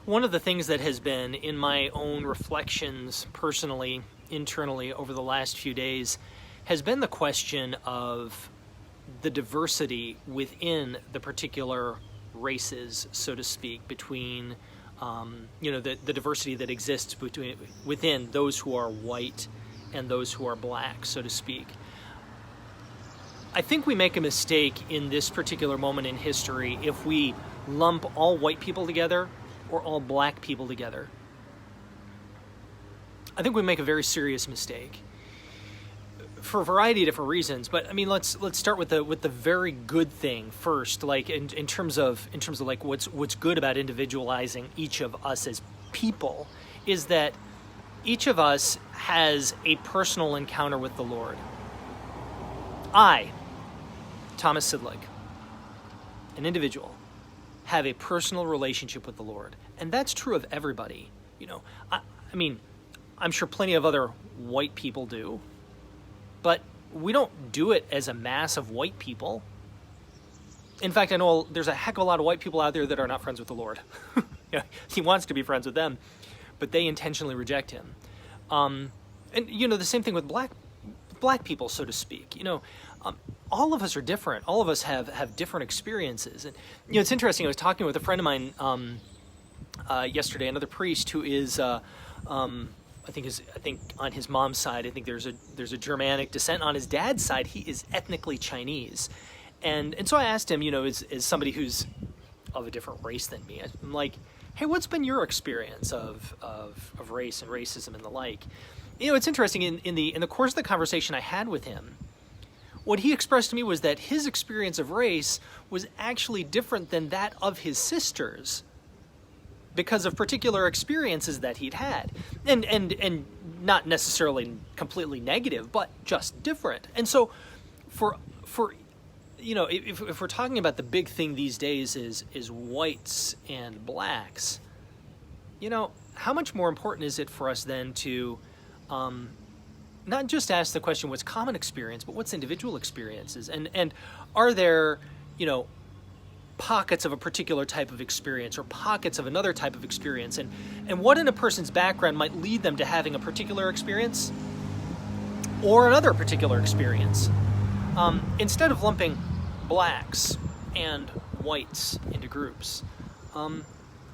One of the things that has been in my own reflections personally, internally over the last few days has been the question of the diversity within the particular races, so to speak, between the diversity that exists within those who are white and those who are black, so to speak. I think we make a mistake in this particular moment in history if we lump all white people together or all black people together. I think we make a very serious mistake for a variety of different reasons. But I mean, let's start with the very good thing first. Like in terms of like what's good about individualizing each of us as people is that each of us has a personal encounter with the Lord. I, Thomas Sidlig, an individual, have a personal relationship with the Lord. And that's true of everybody. I mean, I'm sure plenty of other white people do, but we don't do it as a mass of white people. In fact, I know there's a heck of a lot of white people out there that are not friends with the Lord. He wants to be friends with them, but they intentionally reject him. And the same thing with black people, so to speak. All of us are different. All of us have different experiences. And it's interesting. I was talking with a friend of mine yesterday, another priest who is, I think on his mom's side, I think there's a Germanic descent. On his dad's side, he is ethnically Chinese, and so I asked him, as somebody who's of a different race than me, I'm like, hey, what's been your experience of race and racism and the like? It's interesting. In the course of the conversation I had with him, what he expressed to me was that his experience of race was actually different than that of his sisters because of particular experiences that he'd had. And not necessarily completely negative, but just different. And so for if we're talking about the big thing these days is whites and blacks, how much more important is it for us then to not just ask the question, what's common experience, but what's individual experiences? And are there, pockets of a particular type of experience or pockets of another type of experience? And what in a person's background might lead them to having a particular experience or another particular experience? Instead of lumping blacks and whites into groups,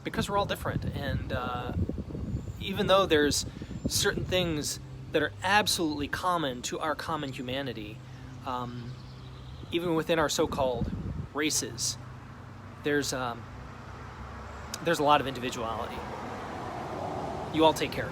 because we're all different. And even though there's certain things that are absolutely common to our common humanity, even within our so-called races, there's a lot of individuality. You all take care.